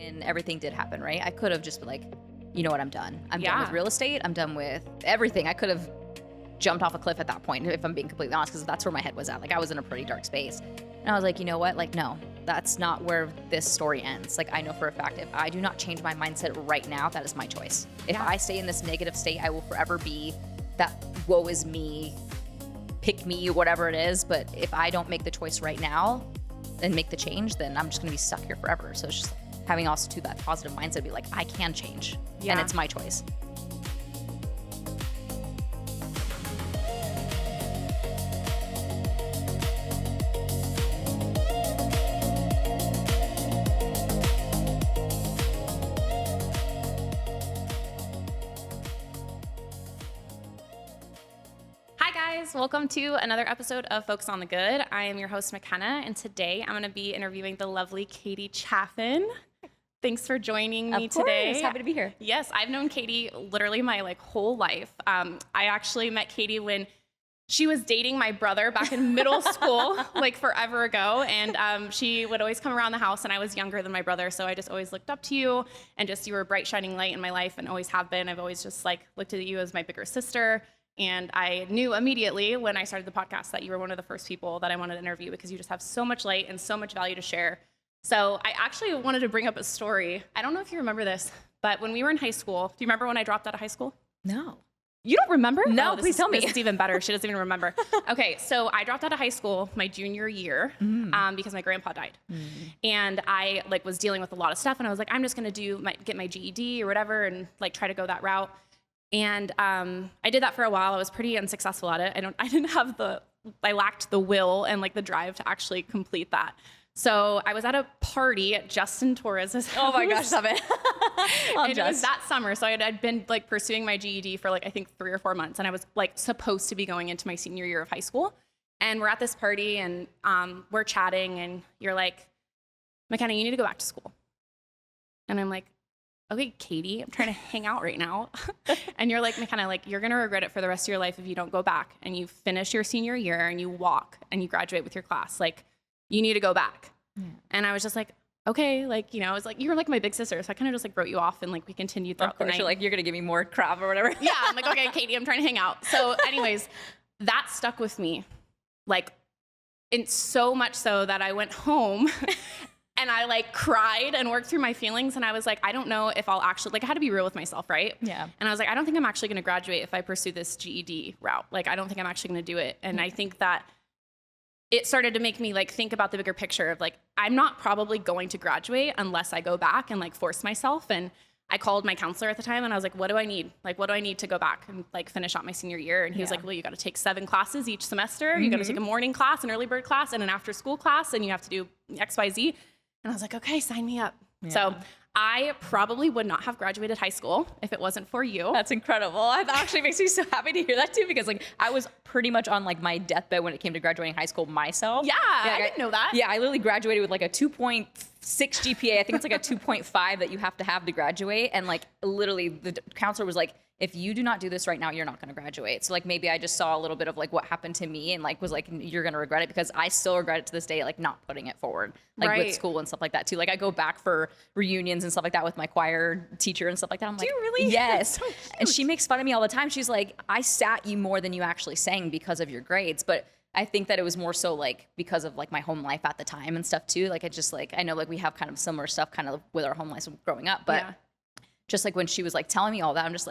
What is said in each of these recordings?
when everything did happen, right? I could have just been like, you know what, I'm done. I'm done with real estate. I'm done with everything. I could have jumped off a cliff at that point, if I'm being completely honest, because that's where my head was at. Like, I was in a pretty dark space. And I was like, you know what? Like, no, that's not where this story ends. Like, I know for a fact, if I do not change my mindset right now, that is my choice. If I stay in this negative state, I will forever be that woe is me, pick me, whatever it is. But if I don't make the choice right now and make the change, then I'm just going to be stuck here forever. So it's just having also to that positive mindset, be like, I can change, and it's my choice. Welcome to another episode of Focus on the Good. I am your host, McKenna, and today I'm going to be interviewing the lovely Katie Chaffin. Thanks for joining me today. Happy to be here. Yes, I've known Katie literally my whole life. I actually met Katie when she was dating my brother back in middle school, forever ago. And she would always come around the house, and I was younger than my brother, so I just always looked up to you, and just you were a bright shining light in my life and always have been. I've always just looked at you as my bigger sister. And I knew immediately when I started the podcast that you were one of the first people that I wanted to interview, because you just have so much light and so much value to share. So I actually wanted to bring up a story. I don't know if you remember this, but when we were in high school, do you remember when I dropped out of high school? No. You don't remember? No, please tell me. This is even better. She doesn't even remember. Okay, so I dropped out of high school my junior year because my grandpa died. And I was dealing with a lot of stuff, and I was like, I'm just gonna get my GED or whatever and try to go that route. And I did that for a while. I was pretty unsuccessful at it. I lacked the will and the drive to actually complete that. So I was at a party at Justin Torres's house. Oh my gosh, stop it. And it was that summer. So I'd been pursuing my GED for I think 3 or 4 months. And I was supposed to be going into my senior year of high school. And we're at this party, and we're chatting, and you're like, McKenna, you need to go back to school. And I'm like, okay, Katie, I'm trying to hang out right now. And you're like, McKenna, you're going to regret it for the rest of your life if you don't go back and you finish your senior year and you walk and you graduate with your class. You need to go back. Yeah. And I was just like, okay, I was you're my big sister. So I kind of just wrote you off, and we continued throughout the night. You're you're going to give me more crap or whatever. Yeah. I'm like, okay, Katie, I'm trying to hang out. So anyways, that stuck with me. And so much so that I went home and I cried and worked through my feelings. And I was like, I don't know if I'll actually, I had to be real with myself, right? Yeah. And I was like, I don't think I'm actually going to graduate if I pursue this GED route. I don't think I'm actually going to do it. And I think that it started to make me think about the bigger picture of I'm not probably going to graduate unless I go back and force myself. And I called my counselor at the time, and I was like, what do I need? What do I need to go back and finish out my senior year? And he was like, well, you got to take 7 classes each semester. You got to take a morning class, an early bird class, and an after school class. And you have to do X, Y, Z. And I was like, okay, sign me up. Yeah. So I probably would not have graduated high school if it wasn't for you. That's incredible. It actually makes me so happy to hear that too, because I was pretty much on my deathbed when it came to graduating high school myself. Yeah, I didn't know that. Yeah, I literally graduated with a 2.6 GPA. I think it's a 2.5 that you have to graduate. And literally the counselor was like, if you do not do this right now, you're not going to graduate. So maybe I just saw a little bit of what happened to me, and was you're going to regret it, because I still regret it to this day, not putting it forward, with school and stuff like that too. I go back for reunions and stuff like that with my choir teacher and stuff like that. I'm do you really? Yes. So and she makes fun of me all the time. She's like, I sat you more than you actually sang because of your grades. But I think that it was more so because of my home life at the time and stuff too. It just I know we have kind of similar stuff kind of with our home lives growing up, but just when she was telling me all that, I'm just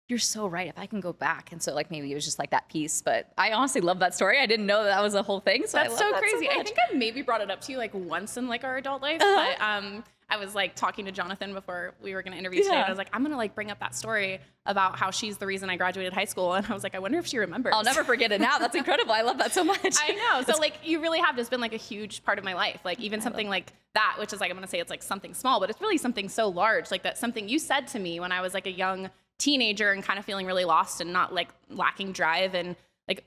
you're so right. If I can go back. And so maybe it was just that piece, but I honestly love that story. I didn't know that was a whole thing. So that's I love so that crazy. So I think I maybe brought it up to you once in our adult life, but I was talking to Jonathan before we were going to interview today. And I was I'm going to bring up that story about how she's the reason I graduated high school. And I was I wonder if she remembers. I'll never forget it now. That's incredible. I love that so much. I know. So you really have just been a huge part of my life. Even something that, which is I'm going to say it's something small, but it's really something so large. That's something you said to me when I was a young teenager and kind of feeling really lost and not lacking drive and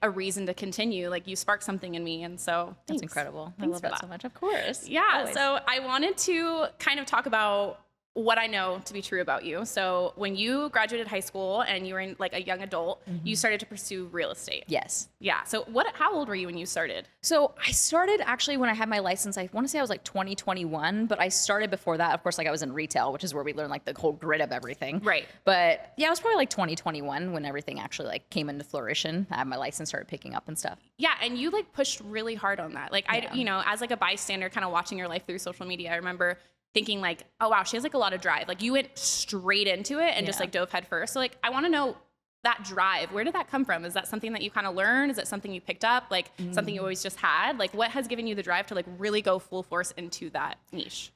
a reason to continue. You sparked something in me. And so that's incredible. Thanks I love that so much. Of course. Yeah. Always. So I wanted to kind of talk about what I know to be true about you. So when you graduated high school and you were in like a young adult, you started to pursue real estate. Yes. Yeah. So how old were you when you started? So I started actually when I had my license, I want to say I was like 2021, but I started before that. Of course, like I was in retail, which is where we learn like the whole grid of everything. Right. But yeah, it was probably like 2021 when everything actually like came into flourishing. I had my license, started picking up and stuff. Yeah. And you like pushed really hard on that. Like you know, as like a bystander kind of watching your life through social media, I remember thinking like, oh wow, she has like a lot of drive. Like you went straight into it and just like dove head first. So like, I want to know that drive. Where did that come from? Is that something that you kind of learned? Is it something you picked up? Like something you always just had? Like what has given you the drive to like really go full force into that niche?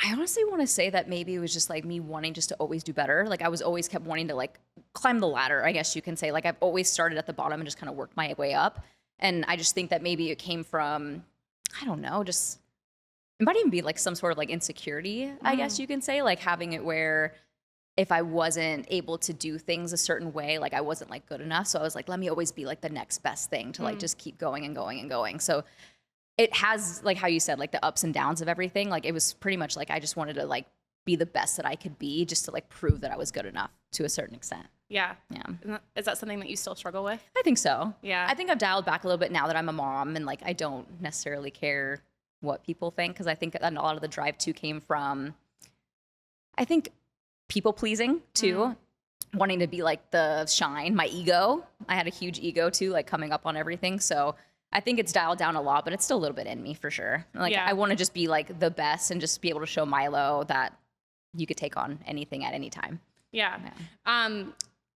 I honestly want to say that maybe it was just like me wanting just to always do better. Like I was always kept wanting to like climb the ladder, I guess you can say. Like I've always started at the bottom and just kind of worked my way up. And I just think that maybe it came from, I don't know, just it might even be like some sort of like insecurity, I guess you can say, like having it where if I wasn't able to do things a certain way, like I wasn't like good enough. So I was like, let me always be like the next best thing to like just keep going and going and going. So it has like how you said, like the ups and downs of everything. Like it was pretty much like I just wanted to like be the best that I could be just to like prove that I was good enough to a certain extent. Yeah. Yeah. Is that something that you still struggle with? I think so. Yeah. I think I've dialed back a little bit now that I'm a mom and like I don't necessarily care what people think, because I think a lot of the drive too came from, I think, people pleasing too, wanting to be like the shine, my ego. I had a huge ego too, like coming up on everything. So I think it's dialed down a lot, but it's still a little bit in me for sure. Like I want to just be like the best and just be able to show Milo that you could take on anything at any time. Yeah.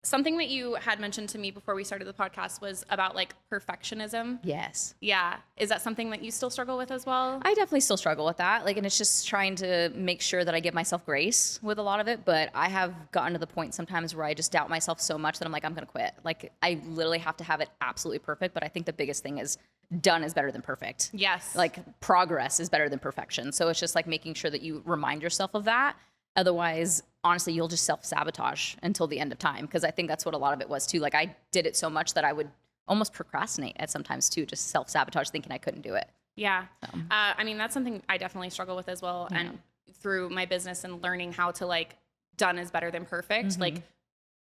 Something that you had mentioned to me before we started the podcast was about like perfectionism. Yes. Yeah. Is that something that you still struggle with as well? I definitely still struggle with that. Like, and it's just trying to make sure that I give myself grace with a lot of it. But I have gotten to the point sometimes where I just doubt myself so much that I'm like, I'm going to quit. Like, I literally have to have it absolutely perfect. But I think the biggest thing is done is better than perfect. Yes. Like, progress is better than perfection. So it's just like making sure that you remind yourself of that. Otherwise, honestly, you'll just self-sabotage until the end of time. Because I think that's what a lot of it was too. Like I did it so much that I would almost procrastinate at sometimes too, just self-sabotage thinking I couldn't do it. Yeah. I mean, that's something I definitely struggle with as well. Yeah. And through my business and learning how to like done is better than perfect. Like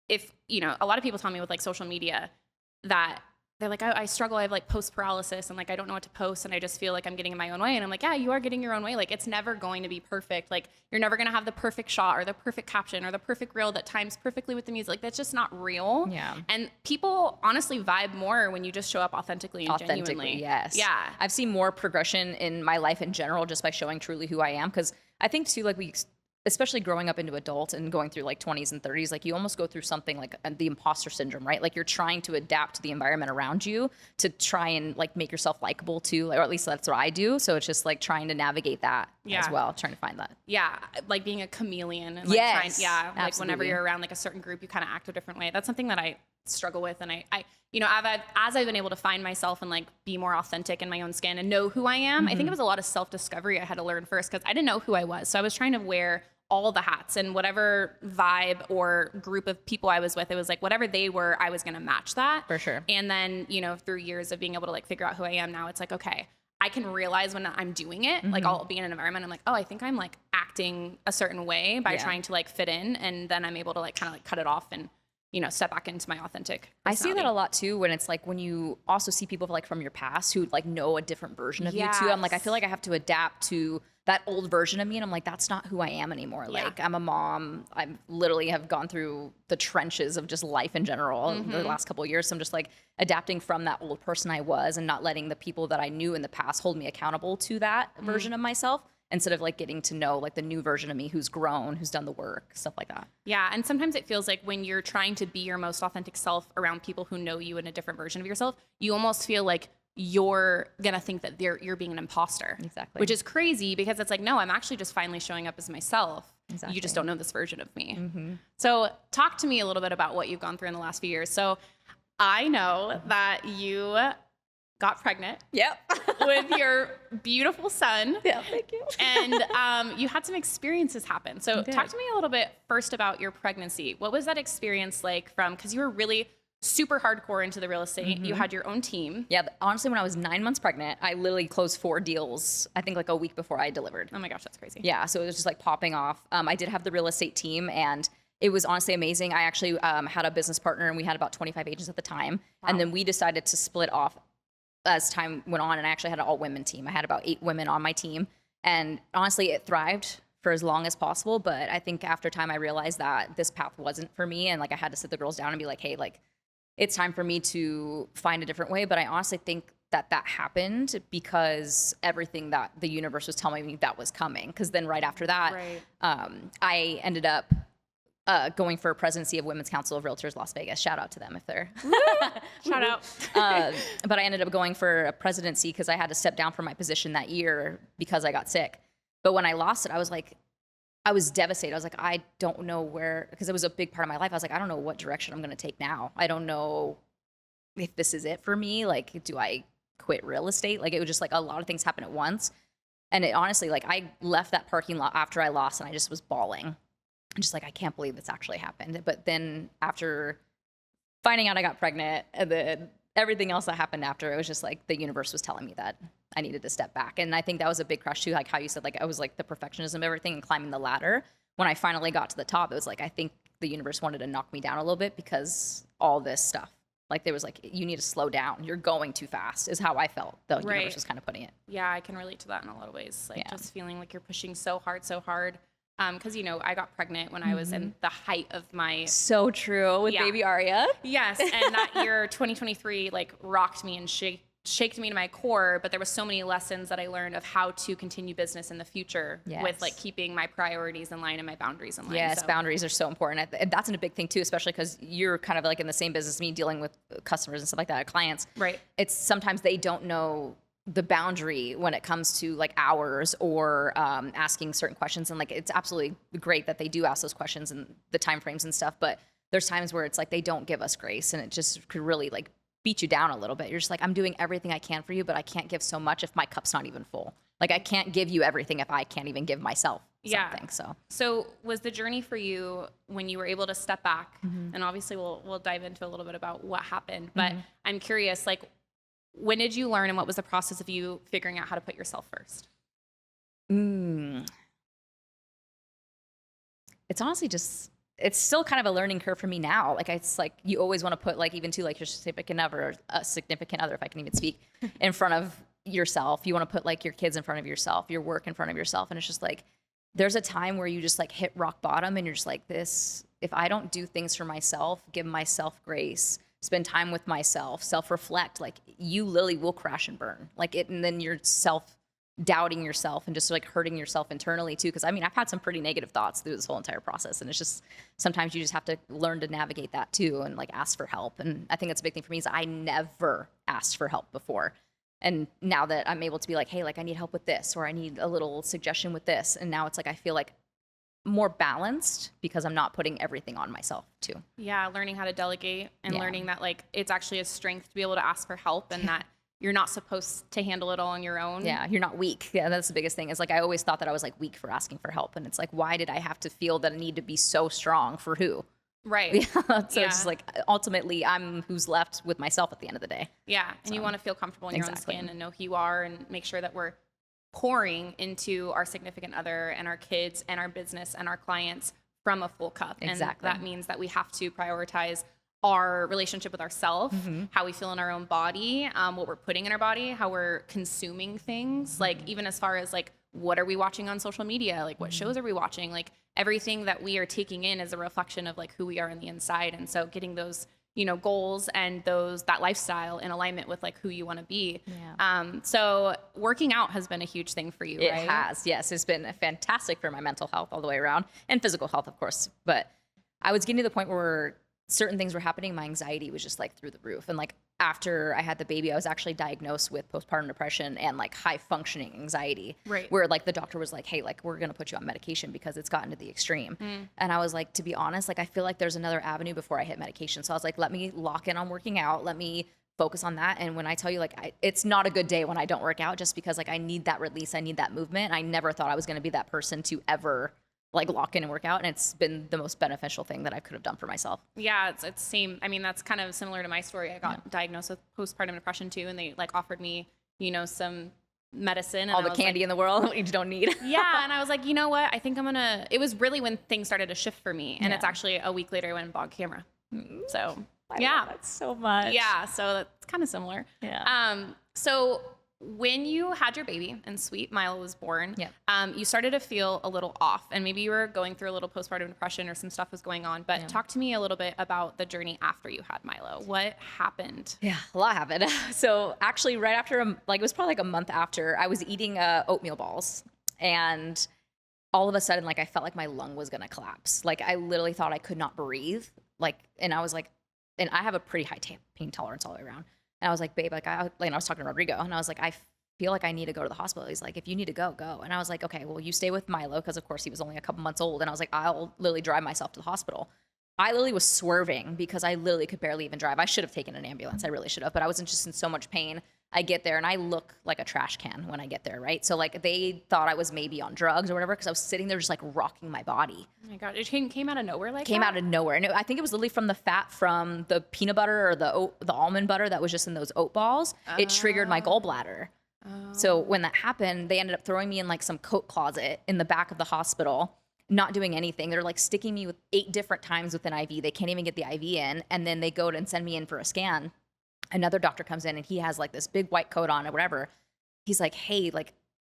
if, you know, a lot of people tell me with like social media that they're like, I struggle. I have like post paralysis and like, I don't know what to post. And I just feel like I'm getting in my own way. And I'm like, yeah, you are getting your own way. Like, it's never going to be perfect. Like, you're never going to have the perfect shot or the perfect caption or the perfect reel that times perfectly with the music. Like, that's just not real. Yeah. And people honestly vibe more when you just show up authentically and genuinely. Yes. Yeah. I've seen more progression in my life in general just by showing truly who I am. Cause I think too, like especially growing up into adult and going through like 20s and 30s, like you almost go through something like the imposter syndrome, right? Like you're trying to adapt to the environment around you to try and like make yourself likable too, or at least that's what I do. So it's just like trying to navigate that as well, trying to find that. Yeah, like being a chameleon. And like absolutely. Like whenever you're around like a certain group, you kind of act a different way. That's something that I struggle with. And I you know, as I've been able to find myself and like be more authentic in my own skin and know who I am, I think it was a lot of self-discovery I had to learn first because I didn't know who I was. So I was trying to wear all the hats and whatever vibe or group of people I was with, it was like whatever they were, I was going to match that. For sure. And then, you know, through years of being able to like figure out who I am now, it's like, okay, I can realize when I'm doing it, like I'll be in an environment, I'm like, oh, I think I'm like acting a certain way by trying to like fit in. And then I'm able to like kind of like cut it off and, you know, step back into my authentic personality. I see that a lot too when it's like when you also see people like from your past who like know a different version of you too. I'm like, I feel like I have to adapt to that old version of me. And I'm like, that's not who I am anymore. Like I'm a mom. I literally have gone through the trenches of just life in general the last couple of years. So I'm just like adapting from that old person I was and not letting the people that I knew in the past hold me accountable to that version of myself. Instead of like getting to know like the new version of me who's grown, who's done the work, stuff like that. Yeah. And sometimes it feels like when you're trying to be your most authentic self around people who know you in a different version of yourself, you almost feel like you're going to think that you're being an imposter. Exactly. Which is crazy because it's like, no, I'm actually just finally showing up as myself. Exactly. You just don't know this version of me. So talk to me a little bit about what you've gone through in the last few years. So I know that you got pregnant. Yep. With your beautiful son. Yeah, thank you. And you had some experiences happen. So talk to me a little bit first about your pregnancy. What was that experience like because you were really super hardcore into the real estate. You had your own team. Yeah, honestly, when I was 9 months pregnant, I literally closed 4 deals, I think like a week before I delivered. Oh my gosh, that's crazy. Yeah, so it was just like popping off. I did have the real estate team, and it was honestly amazing. I actually had a business partner, and we had about 25 agents at the time. Wow. And then we decided to split off as time went on, and I actually had an all-women team. I had about 8 women on my team, and honestly, it thrived for as long as possible. But I think after time, I realized that this path wasn't for me, and like I had to sit the girls down and be like, hey, like it's time for me to find a different way. But I honestly think that happened because everything that the universe was telling me that was coming. Because then right after that, I ended up going for presidency of Women's Council of Realtors Las Vegas. Shout out to them if they're shout out. But I ended up going for a presidency because I had to step down from my position that year because I got sick. But when I lost it, I was devastated. I was like, I don't know where, because it was a big part of my life. I was like, I don't know what direction I'm going to take now. I don't know if this is it for me. Like, do I quit real estate? Like, it was just like a lot of things happen at once. And it honestly, like, I left that parking lot after I lost, and I just was bawling. I'm just like, I can't believe this actually happened. But then after finding out I got pregnant, and then everything else that happened after, it was just like the universe was telling me that I needed to step back. And I think that was a big crush too, like how you said, like I was like the perfectionism of everything and climbing the ladder. When I finally got to the top, it was like, I think the universe wanted to knock me down a little bit because all this stuff, like there was like, you need to slow down. You're going too fast is how I felt. The universe was kind of putting it. Yeah, I can relate to that in a lot of ways. Like just feeling like you're pushing so hard. Because, you know, I got pregnant when I was in the height of my... So true, with baby Aria. Yes, and that year, 2023, like, rocked me and shaked me to my core, but there was so many lessons that I learned of how to continue business in the future with, like, keeping my priorities in line and my boundaries in line. Yes, boundaries are so important. And that's a big thing, too, especially because you're kind of, like, in the same business as me, dealing with customers and stuff like that, clients. Right. It's sometimes they don't know the boundary when it comes to like hours or asking certain questions, and like it's absolutely great that they do ask those questions and the time frames and stuff, but there's times where it's like they don't give us grace, and it just could really like beat you down a little bit. You're just like, I'm doing everything I can for you, but I can't give so much if my cup's not even full. Like I can't give you everything if I can't even give myself something. So was the journey for you when you were able to step back, and obviously we'll dive into a little bit about what happened, but I'm curious, like, when did you learn, and what was the process of you figuring out how to put yourself first? It's honestly just, it's still kind of a learning curve for me now. Like it's like, you always want to put like, even to like your significant other, if I can even speak, in front of yourself. You want to put like your kids in front of yourself, your work in front of yourself. And it's just like, there's a time where you just like hit rock bottom, and you're just like, if I don't do things for myself, give myself grace, spend time with myself, self-reflect, like you literally will crash and burn. Like it, and then you're self-doubting yourself and just like hurting yourself internally too. Cause I mean, I've had some pretty negative thoughts through this whole entire process, and it's just, sometimes you just have to learn to navigate that too, and like ask for help. And I think that's a big thing for me, is I never asked for help before. And now that I'm able to be like, hey, like I need help with this, or I need a little suggestion with this. And now it's like, I feel like more balanced because I'm not putting everything on myself too. Yeah, learning how to delegate and learning that like it's actually a strength to be able to ask for help, and that you're not supposed to handle it all on your own. Yeah, you're not weak. Yeah, that's the biggest thing. Is like I always thought that I was like weak for asking for help, and it's like, why did I have to feel that I need to be so strong for who? Right. So it's just like ultimately I'm who's left with myself at the end of the day. Yeah, and you want to feel comfortable in your own skin and know who you are, and make sure that we're pouring into our significant other and our kids and our business and our clients from a full cup. And that means that we have to prioritize our relationship with ourselves, how we feel in our own body, what we're putting in our body, how we're consuming things, like even as far as like, what are we watching on social media? Like what shows are we watching? Like everything that we are taking in is a reflection of like who we are on the inside. And so getting those, you know, goals and that lifestyle in alignment with like who you want to be. So working out has been a huge thing for you, right? It has, yes. It's been fantastic for my mental health all the way around, and physical health, of course. But I was getting to the point where certain things were happening. My anxiety was just like through the roof. And like after I had the baby, I was actually diagnosed with postpartum depression and like high functioning anxiety, where like the doctor was like, hey, like we're going to put you on medication because it's gotten to the extreme. And I was like, to be honest, like I feel like there's another avenue before I hit medication. So I was like, let me lock in on working out. Let me focus on that. And when I tell you, like, it's not a good day when I don't work out, just because like I need that release. I need that movement. I never thought I was going to be that person to ever like lock in and work out. And it's been the most beneficial thing that I could have done for myself. Yeah, it's same. I mean, that's kind of similar to my story. I got diagnosed with postpartum depression too, and they like offered me, you know, some medicine. And all the candy in the world you don't need. Yeah, and I was like, you know what? I think I'm gonna. It was really when things started to shift for me, and it's actually a week later I went and bought a camera. So I love that so much. Yeah, so that's kind of similar. Yeah. So when you had your baby and sweet Milo was born, you started to feel a little off, and maybe you were going through a little postpartum depression or some stuff was going on. But talk to me a little bit about the journey after you had Milo. What happened? Yeah, a lot happened. So actually, right after, it was probably like a month after, I was eating oatmeal balls, and all of a sudden, like I felt like my lung was gonna collapse. Like I literally thought I could not breathe. Like, and I was like, and I have a pretty high pain tolerance all the way around. And I was like, babe, I was talking to Rodrigo, and I was like, I feel like I need to go to the hospital. He's like, if you need to go, go. And I was like, okay, well, you stay with Milo, because of course he was only a couple months old. And I was like, I'll literally drive myself to the hospital. I literally was swerving because I literally could barely even drive. I should have taken an ambulance. I really should have, but I was just in so much pain. I get there and I look like a trash can when I get there, right? So like they thought I was maybe on drugs or whatever, because I was sitting there just like rocking my body. Oh my God, it came out of nowhere like Came that? out of nowhere. And I think it was literally from the fat from the peanut butter or the almond butter that was just in those oat balls. It triggered my gallbladder. So when that happened, they ended up throwing me in like some coat closet in the back of the hospital, not doing anything. They're like sticking me with 8 different times with an IV. They can't even get the IV in. And then they go and send me in for a scan. Another doctor comes in and he has like this big white coat on or whatever. He's like, hey, like,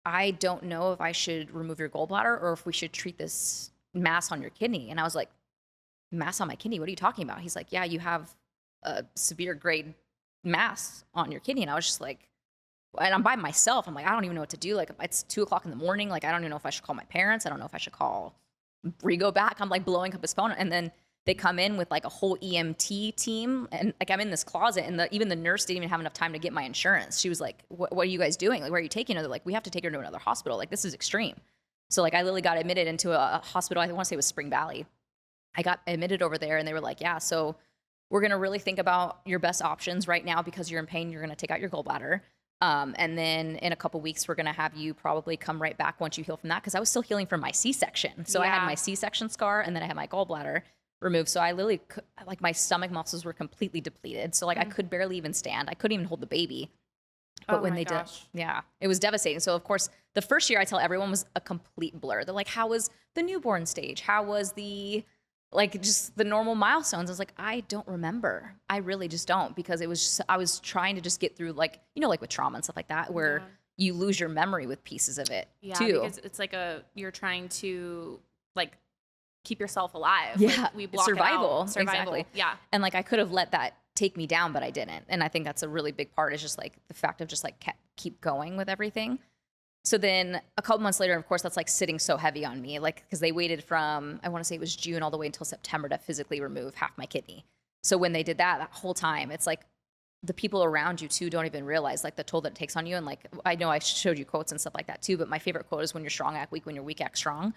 I don't know if I should remove your gallbladder or if we should treat this mass on your kidney. And I was like, mass on my kidney? What are you talking about? He's like, yeah, you have a severe grade mass on your kidney. And I was just like, and I'm by myself. I'm like, I don't even know what to do. Like, it's 2:00 in the morning. Like, I don't even know if I should call my parents. I don't know if I should call Rigo back. I'm like blowing up his phone. And then they come in with like a whole EMT team. And like, I'm in this closet, and even the nurse didn't even have enough time to get my insurance. She was like, what are you guys doing? Like, where are you taking her? They're like, we have to take her to another hospital. Like, this is extreme. So like, I literally got admitted into a hospital. I want to say it was Spring Valley. I got admitted over there, and they were like, yeah, so we're going to really think about your best options right now, because you're in pain. You're going to take out your gallbladder. And then in a couple weeks, we're going to have you probably come right back once you heal from that. Cause I was still healing from my C-section. So I had my C-section scar, and then I had my gallbladder removed. So I literally like my stomach muscles were completely depleted. So like I could barely even stand. I couldn't even hold the baby. But when they did, it was devastating. So of course the first year I tell everyone was a complete blur. They're like, how was the newborn stage? How was the, like, just the normal milestones? I was like, I don't remember. I really just don't, because it was just, I was trying to just get through, like, you know, like with trauma and stuff like that, where you lose your memory with pieces of it too. Because it's like you're trying to like keep yourself alive. Yeah. Like, we block Survival. it out. Survival. Exactly. Yeah. And like, I could have let that take me down, but I didn't. And I think that's a really big part, is just like the fact of just like keep going with everything. So then a couple months later, of course, that's like sitting so heavy on me, like, because they waited from, I want to say it was June all the way until September to physically remove half my kidney. So when they did that whole time, it's like the people around you too don't even realize like the toll that it takes on you. And like, I know I showed you quotes and stuff like that too, but my favorite quote is, when you're strong, act weak. When you're weak, act strong.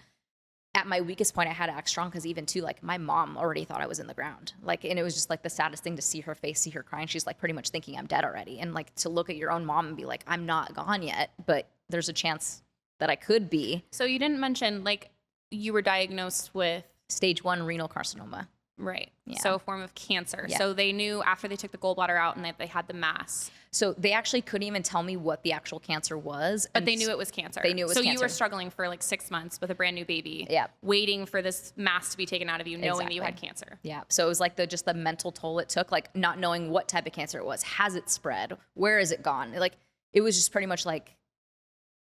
At my weakest point, I had to act strong, because even too, like, my mom already thought I was in the ground. Like, and it was just like the saddest thing to see her face, see her crying. She's like pretty much thinking I'm dead already. And like, to look at your own mom and be like, I'm not gone yet, but there's a chance that I could be. So you didn't mention, like, you were diagnosed with stage 1 renal carcinoma. Right. Yeah. So a form of cancer. Yeah. So they knew after they took the gallbladder out and that they had the mass. So they actually couldn't even tell me what the actual cancer was. But they knew it was cancer. They knew it was cancer. So cancer. you were struggling for like 6 months with a brand new baby. Yeah. Waiting for this mass to be taken out of you, knowing that you had cancer. Yeah. So it was like just the mental toll it took, like not knowing what type of cancer it was. Has it spread? Where is it gone? Like, it was just pretty much like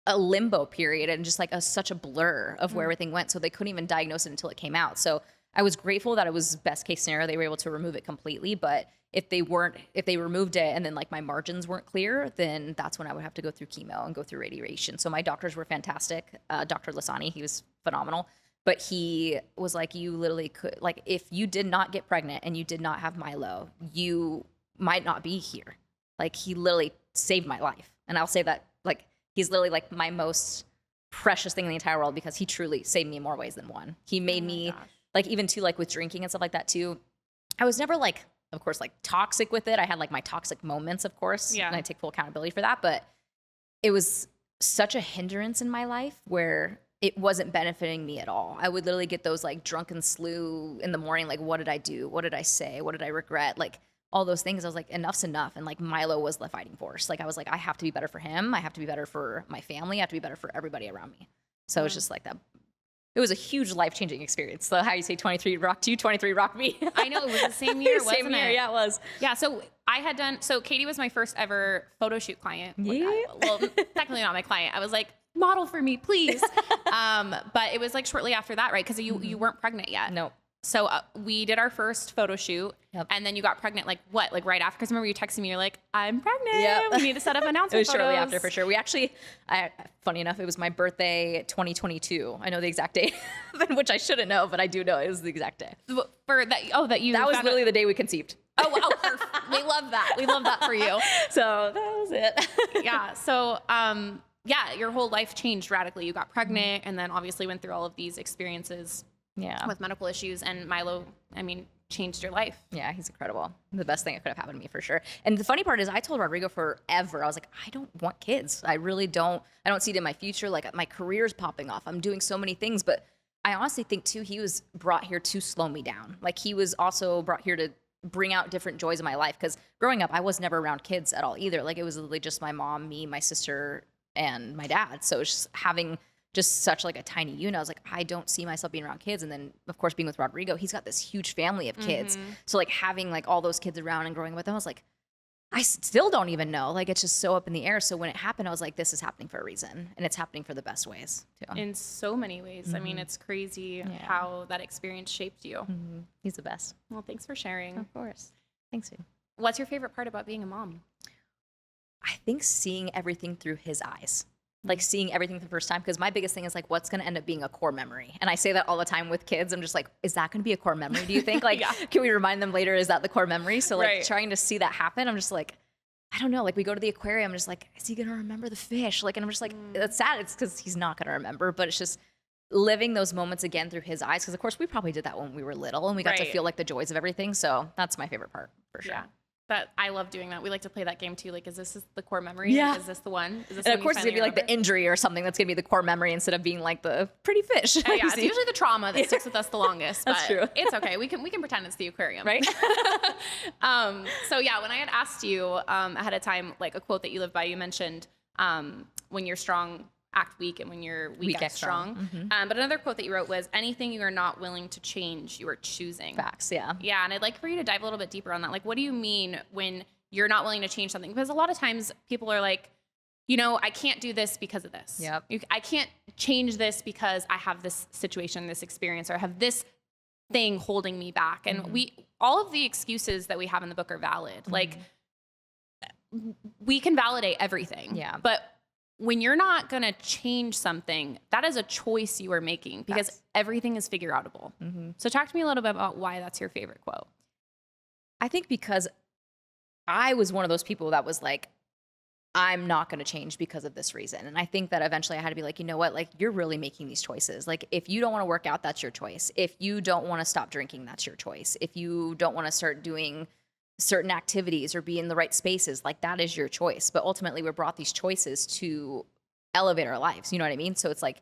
a limbo period, and just like such a blur of where everything went. So they couldn't even diagnose it until it came out. So I was grateful that it was best case scenario. They were able to remove it completely. But if they removed it and then like my margins weren't clear, then that's when I would have to go through chemo and go through radiation. So my doctors were fantastic. Dr. Lasani, he was phenomenal. But he was like, you literally could, like, if you did not get pregnant and you did not have Milo, you might not be here. Like, he literally saved my life. And I'll say that, like, he's literally like my most precious thing in the entire world, because he truly saved me in more ways than one. He made me, like, even too, like with drinking and stuff like that too. I was never like, of course, like toxic with it. I had like my toxic moments, of course. Yeah. And I take full accountability for that. But it was such a hindrance in my life where it wasn't benefiting me at all. I would literally get those like drunken slew in the morning. Like, what did I do? What did I say? What did I regret? Like all those things. I was like, enough's enough. And like Milo was the fighting force. Like I was like, I have to be better for him. I have to be better for my family. I have to be better for everybody around me. So it was just like that. It was a huge life-changing experience. So how you say 23 rocked you, 23 rocked me. I know, it was the same year, wasn't same year, it? yeah, it was. Yeah, so Katie was my first ever photo shoot client. Yeah. Well, technically not my client. I was like, model for me, please. But it was like shortly after that, right? Because you weren't pregnant yet. No. So we did our first photo shoot, and then you got pregnant, like what? Like right after? Because remember you texted me, you're like, I'm pregnant. Yep. We need to set up announcement It was photos. shortly after, for sure. We actually, funny enough, it was my birthday 2022. I know the exact date, which I shouldn't know, but I do know it was the exact day. For that, that was literally the day we conceived. Oh, perfect. We love that. We love that for you. So that was it. Yeah. So, your whole life changed radically. You got pregnant and then obviously went through all of these experiences with medical issues, and Milo, changed your life. Yeah, he's incredible. The best thing that could have happened to me for sure. And the funny part is I told Rodrigo forever, I was like, I don't want kids. I really don't. I don't see it in my future. Like my career's popping off. I'm doing so many things, but I honestly think too, he was brought here to slow me down. Like he was also brought here to bring out different joys in my life. Because growing up, I was never around kids at all either. Like it was literally just my mom, me, my sister, and my dad. So it's just having just such like a tiny unit. I was like, I don't see myself being around kids. And then of course, being with Rodrigo, he's got this huge family of kids. So like having like all those kids around and growing with them, I was like, I still don't even know. Like it's just so up in the air. So when it happened, I was like, this is happening for a reason, and it's happening for the best ways too. In so many ways. It's crazy how that experience shaped you. He's the best. Well, thanks for sharing. Of course. Thanks. What's your favorite part about being a mom? I think seeing everything through his eyes. Like seeing everything for the first time, because my biggest thing is like, what's going to end up being a core memory? And I say that all the time with kids. I'm just like, is that going to be a core memory? Do you think like, can we remind them later? Is that the core memory? So like trying to see that happen, I'm just like, I don't know. Like we go to the aquarium, I'm just like, is he going to remember the fish? Like, and I'm just like, that's sad. It's because he's not going to remember, but it's just living those moments again through his eyes. Because of course we probably did that when we were little and we got to feel like the joys of everything. So that's my favorite part for sure. Yeah. That I love doing that. We like to play that game too. Like, is this the core memory? Yeah. Is this the one? Is this and of course, it's gonna be like the injury or something that's gonna be the core memory instead of being like the pretty fish. Yeah, it's usually the trauma that sticks with us the longest. But that's true. It's okay. We can pretend it's the aquarium, right? So yeah, when I had asked you ahead of time, like a quote that you live by, you mentioned when you're strong, act weak, and when you're weak act strong. But another quote that you wrote was, anything you are not willing to change, you are choosing. Facts, yeah. Yeah, and I'd like for you to dive a little bit deeper on that. Like, what do you mean when you're not willing to change something? Because a lot of times people are like, I can't do this because of this. Yep. I can't change this because I have this situation, this experience, or I have this thing holding me back. And all of the excuses that we have in the book are valid. Like, we can validate everything. Yeah. But when you're not going to change something, that is a choice you are making, because everything is figure outable. So talk to me a little bit about why that's your favorite quote. I think because I was one of those people that was like, I'm not going to change because of this reason. And I think that eventually I had to be like, you know what? Like, you're really making these choices. Like, if you don't want to work out, that's your choice. If you don't want to stop drinking, that's your choice. If you don't want to start doing certain activities or be in the right spaces, like that is your choice. But ultimately we're brought these choices to elevate our lives. You know what I mean? So it's like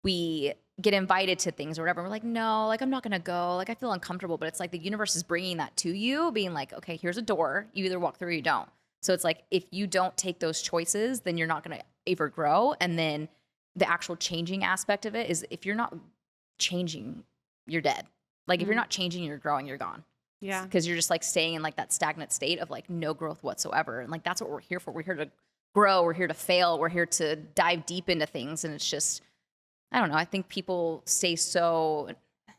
we get invited to things or whatever. We're like, no, like I'm not going to go. Like I feel uncomfortable, but it's like the universe is bringing that to you, being like, okay, here's a door. You either walk through or you don't. So it's like, if you don't take those choices, then you're not going to ever grow. And then the actual changing aspect of it is, if you're not changing, you're dead. Like if you're not changing, you're growing, you're gone. Yeah. Because you're just like staying in like that stagnant state of like no growth whatsoever. And like, that's what we're here for. We're here to grow. We're here to fail. We're here to dive deep into things. And it's just, I don't know. I think people stay so,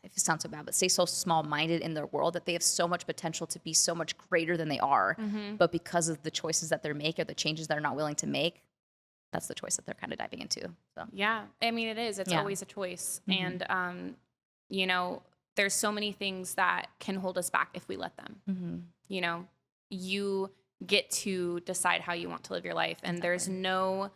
if it sounds so bad, but stay so small-minded in their world that they have so much potential to be so much greater than they are. But because of the choices that they're making or the changes they're not willing to make, that's the choice that they're kind of diving into. So yeah, I mean, it is. It's always a choice. And, there's so many things that can hold us back if we let them. You get to decide how you want to live your life. And there's no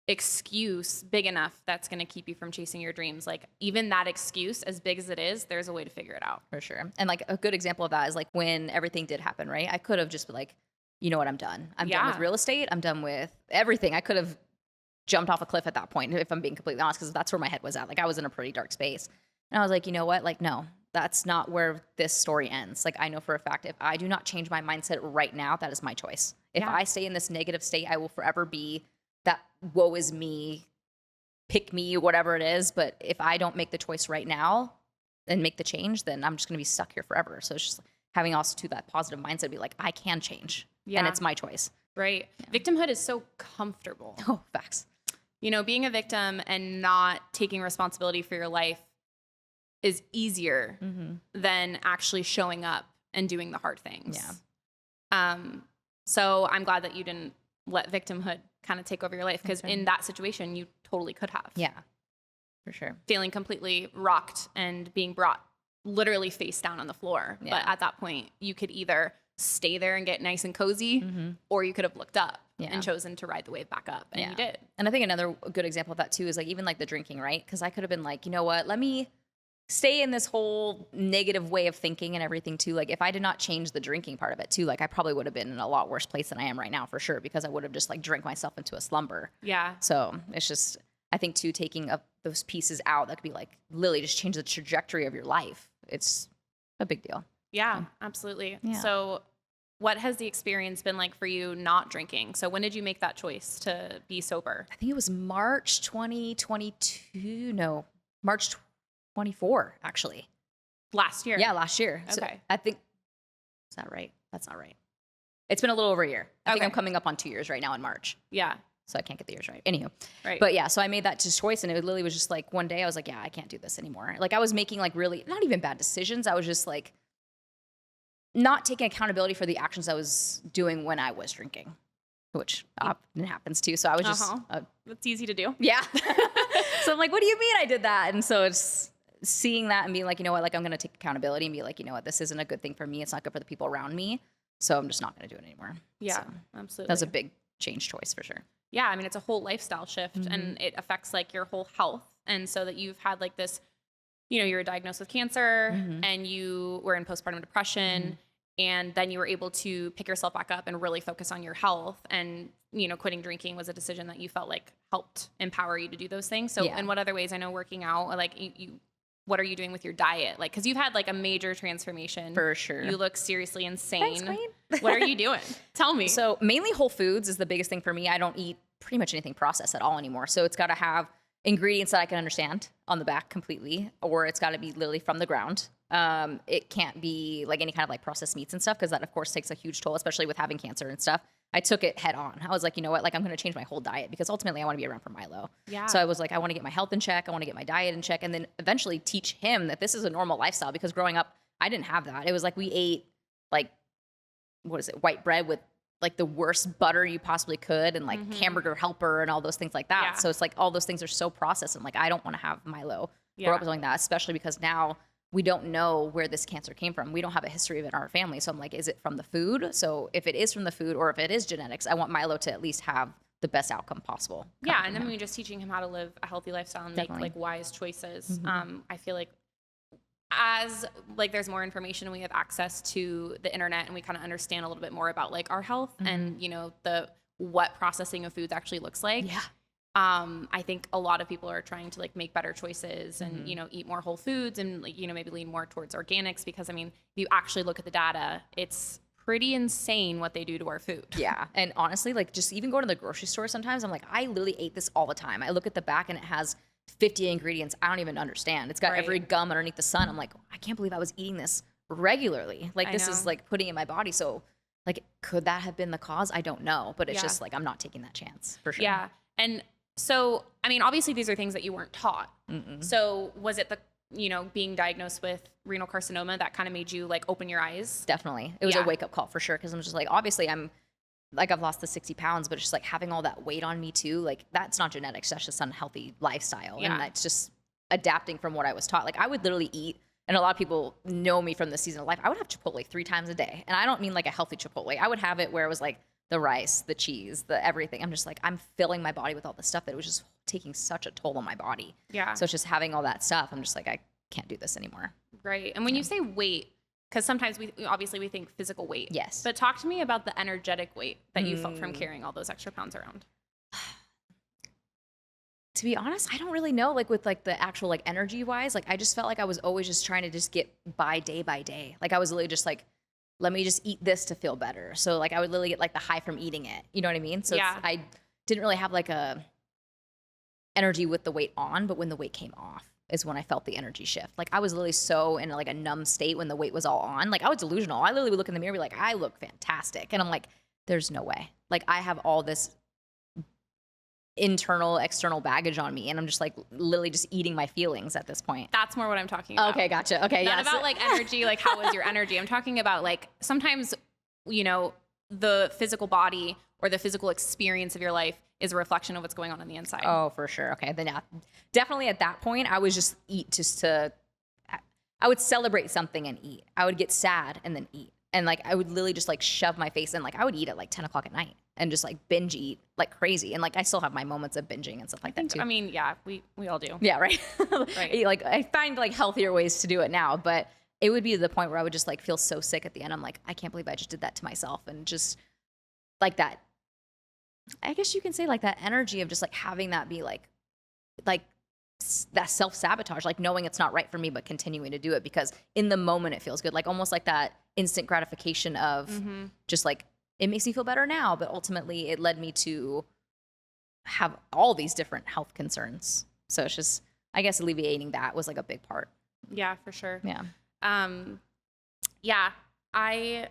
excuse big enough that's going to keep you from chasing your dreams. Like, even that excuse, as big as it is, there's a way to figure it out. For sure. And like a good example of that is like when everything did happen, right? I could have just been like, you know what, I'm done. I'm done with real estate. I'm done with everything. I could have jumped off a cliff at that point, if I'm being completely honest, because that's where my head was at. Like I was in a pretty dark space. And I was like, you know what? Like, no, that's not where this story ends. Like I know for a fact, if I do not change my mindset right now, that is my choice. If I stay in this negative state, I will forever be that woe is me, pick me, whatever it is. But if I don't make the choice right now and make the change, then I'm just going to be stuck here forever. So it's just having also to that positive mindset, be like, I can change and it's my choice. Right. Yeah. Victimhood is so comfortable. Oh, facts. You know, being a victim and not taking responsibility for your life is easier than actually showing up and doing the hard things. Yeah. So I'm glad that you didn't let victimhood kind of take over your life, because in that situation, you totally could have. Yeah, for sure. Feeling completely rocked and being brought literally face down on the floor. Yeah. But at that point, you could either stay there and get nice and cozy, or you could have looked up and chosen to ride the wave back up. And you did. And I think another good example of that too is like even like the drinking, right? Because I could have been like, you know what, let me stay in this whole negative way of thinking and everything too. Like if I did not change the drinking part of it too, like I probably would have been in a lot worse place than I am right now for sure, because I would have just like drank myself into a slumber. Yeah. So it's just, I think too, taking those pieces out, that could be like literally just change the trajectory of your life. It's a big deal. Yeah, absolutely. Yeah. So what has the experience been like for you not drinking? So when did you make that choice to be sober? I think it was March 2022. No, March 24, actually. Last year? Yeah, last year. Okay. So I think, is that right? That's not right. It's been a little over a year. I think I'm coming up on 2 years right now in March. Yeah. So I can't get the years right. Anywho. Right. But yeah, so I made that choice, and it literally was just like one day I was like, yeah, I can't do this anymore. Like I was making like really, not even bad decisions. I was just like not taking accountability for the actions I was doing when I was drinking, which often happens too. So I was just. That's easy to do. Yeah. So I'm like, what do you mean I did that? And so it's seeing that and being like, you know what, like I'm going to take accountability and be like, you know what, this isn't a good thing for me. It's not good for the people around me. So I'm just not going to do it anymore. Yeah, so absolutely. That was a big change choice for sure. Yeah. I mean, it's a whole lifestyle shift and it affects like your whole health. And so that you've had like this, you know, you were diagnosed with cancer and you were in postpartum depression and then you were able to pick yourself back up and really focus on your health. And, you know, quitting drinking was a decision that you felt like helped empower you to do those things. So in what other ways? I know working out, like you what are you doing with your diet? Like, cause you've had like a major transformation. For sure. You look seriously insane. Thanks, Queen. What are you doing? Tell me. So mainly whole foods is the biggest thing for me. I don't eat pretty much anything processed at all anymore. So it's got to have ingredients that I can understand on the back completely, or it's got to be literally from the ground. It can't be like any kind of like processed meats and stuff, because that of course takes a huge toll, especially with having cancer and stuff. I took it head on. I was like, you know what? Like I'm going to change my whole diet, because ultimately I want to be around for Milo. Yeah. So I was like, I want to get my health in check. I want to get my diet in check, and then eventually teach him that this is a normal lifestyle, because growing up, I didn't have that. It was like we ate like, what is it? White bread with like the worst butter you possibly could, and like hamburger helper and all those things like that. Yeah. So it's like all those things are so processed. I'm like, I don't want to have Milo grow up with like that, especially because now we don't know where this cancer came from. We don't have a history of it in our family. So I'm like, is it from the food? So if it is from the food, or if it is genetics, I want Milo to at least have the best outcome possible. Yeah. And then we're just teaching him how to live a healthy lifestyle and make like wise choices. I feel like as like there's more information and we have access to the internet and we kind of understand a little bit more about like our health and, you know, what processing of foods actually looks like. Yeah. I think a lot of people are trying to like make better choices and, you know, eat more whole foods and like, you know, maybe lean more towards organics, because I mean, if you actually look at the data, it's pretty insane what they do to our food. Yeah. And honestly, like just even going to the grocery store sometimes, I'm like, I literally ate this all the time. I look at the back and it has 50 ingredients I don't even understand. It's got every gum underneath the sun. I'm like, I can't believe I was eating this regularly. Like this is like putting in my body. So like, could that have been the cause? I don't know, but it's just like, I'm not taking that chance for sure. Yeah. And so, I mean, obviously these are things that you weren't taught. So was it the, you know, being diagnosed with renal carcinoma that kind of made you like open your eyes? Definitely. It was a wake up call for sure. Cause I'm just like, obviously I've lost the 60 pounds, but it's just like having all that weight on me too. Like that's not genetics. That's just unhealthy lifestyle. And that's just adapting from what I was taught. Like I would literally eat, and a lot of people know me from this season of life. I would have Chipotle 3 times a day. And I don't mean like a healthy Chipotle. I would have it where it was like the rice, the cheese, the everything. I'm just like, I'm filling my body with all this stuff that it was just taking such a toll on my body. Yeah. So it's just having all that stuff. I'm just like, I can't do this anymore. Right. And when you say weight, because sometimes we think physical weight. Yes. But talk to me about the energetic weight that you felt from carrying all those extra pounds around. To be honest, I don't really know, like with like the actual like energy wise, like I just felt like I was always just trying to just get by day. Like I was literally just like, let me just eat this to feel better. So like I would literally get like the high from eating it. You know what I mean? So I didn't really have like a energy with the weight on, but when the weight came off is when I felt the energy shift. Like I was literally so in like a numb state when the weight was all on. Like I was delusional. I literally would look in the mirror and be like, I look fantastic. And I'm like, there's no way. Like I have all this internal, external baggage on me. And I'm just like literally just eating my feelings at this point. That's more what I'm talking about. Okay, gotcha. Okay, Not about like energy, like how was your energy? I'm talking about like sometimes, you know, the physical body or the physical experience of your life is a reflection of what's going on the inside. Oh, for sure. Okay. Then yeah, definitely at that point, I would just eat I would celebrate something and eat. I would get sad and then eat. And like, I would literally just like shove my face in. Like I would eat at like 10 o'clock at night and just like binge eat like crazy. And like, I still have my moments of binging and stuff like that too. I mean, yeah, we all do. Yeah. Right. Right. Like I find like healthier ways to do it now, but it would be the point where I would just like feel so sick at the end. I'm like, I can't believe I just did that to myself. And just like that, I guess you can say like that energy of just like having that be like that self-sabotage, like knowing it's not right for me, but continuing to do it because in the moment it feels good. Like almost like that instant gratification of just like, it makes me feel better now, but ultimately it led me to have all these different health concerns. So it's just, I guess alleviating that was like a big part. Yeah, for sure. Yeah. Yeah, I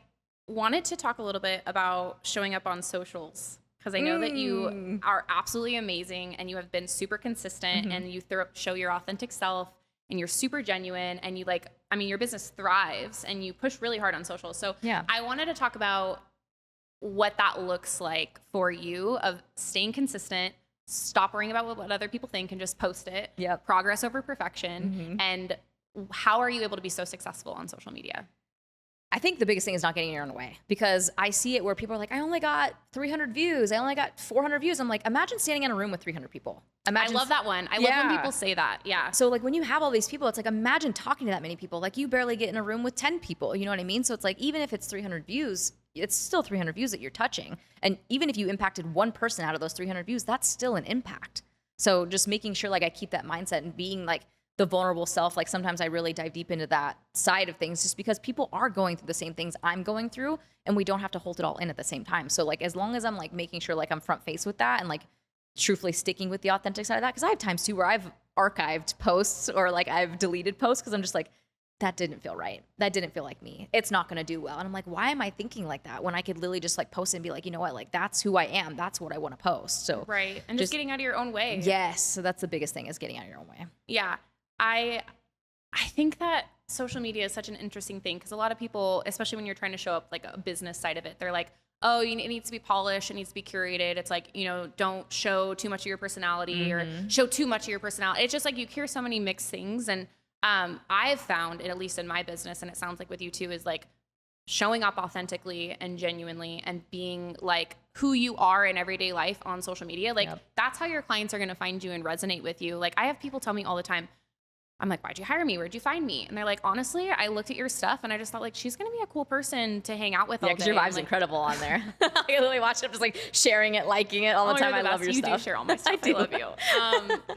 wanted to talk a little bit about showing up on socials because I know that you are absolutely amazing and you have been super consistent and you show your authentic self and you're super genuine and you like, I mean, your business thrives and you push really hard on social. So yeah. I wanted to talk about what that looks like for you of staying consistent, stop worrying about what other people think and just post it. Yep. Progress over perfection. And how are you able to be so successful on social media? I think the biggest thing is not getting in your own way because I see it where people are like, I only got 300 views. I only got 400 views. I'm like, imagine standing in a room with 300 people. I love that one. I love when people say that. Yeah. So like when you have all these people, it's like, imagine talking to that many people. Like you barely get in a room with 10 people. You know what I mean? So it's like, even if it's 300 views, it's still 300 views that you're touching. And even if you impacted one person out of those 300 views, that's still an impact. So just making sure like I keep that mindset and being like the vulnerable self. Like sometimes I really dive deep into that side of things just because people are going through the same things I'm going through and we don't have to hold it all in at the same time. So like, as long as I'm like making sure like I'm front face with that and like truthfully sticking with the authentic side of that. Cause I have times too where I've archived posts or like I've deleted posts cause I'm just like, that didn't feel right. That didn't feel like me. It's not going to do well. And I'm like, why am I thinking like that when I could literally just like post and be like, you know what? Like that's who I am. That's what I want to post. So right. And just getting out of your own way. Yes. So that's the biggest thing is getting out of your own way. Yeah. I think that social media is such an interesting thing because a lot of people, especially when you're trying to show up like a business side of it, they're like, oh, it needs to be polished. It needs to be curated. It's like, you know, don't show too much of your personality or show too much of your personality. It's just like you hear so many mixed things. And I've found, at least in my business, and it sounds like with you too, is like showing up authentically and genuinely and being like who you are in everyday life on social media. Like that's how your clients are going to find you and resonate with you. Like I have people tell me all the time, I'm like, why'd you hire me? Where'd you find me? And they're like, honestly, I looked at your stuff and I just thought like, she's going to be a cool person to hang out with all day. Yeah, because your vibe's like, incredible on there. I literally watch it, just like sharing it, liking it all the time. I love your stuff. You do share all my stuff. I love you.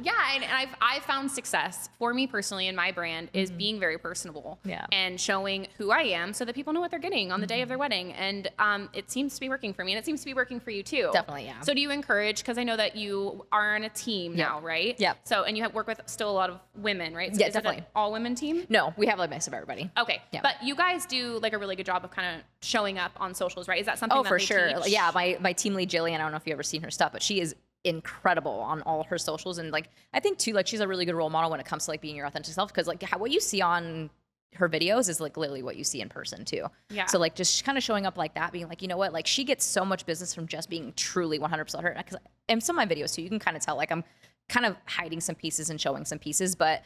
Yeah, and I've found success for me personally in my brand is being very personable and showing who I am so that people know what they're getting on the day of their wedding. And it seems to be working for me and it seems to be working for you too. Definitely, yeah. So do you encourage, because I know that you are on a team now, right? Yeah. So, and you work with still a lot of women, right? So yeah, is definitely. It an all women team? No, we have a mix of everybody. Okay. Yeah. But you guys do like a really good job of kind of showing up on socials, right? Is that something that for they sure. teach? Yeah, my team lead Jillian, I don't know if you've ever seen her stuff, but she is incredible on all her socials. And like, I think too, like she's a really good role model when it comes to like being your authentic self. Cause like what you see on her videos is like literally what you see in person too. Yeah. So like just kind of showing up like that, being like, you know what, like she gets so much business from just being truly 100% her. Cause in some of my videos too, you can kind of tell like I'm kind of hiding some pieces and showing some pieces, but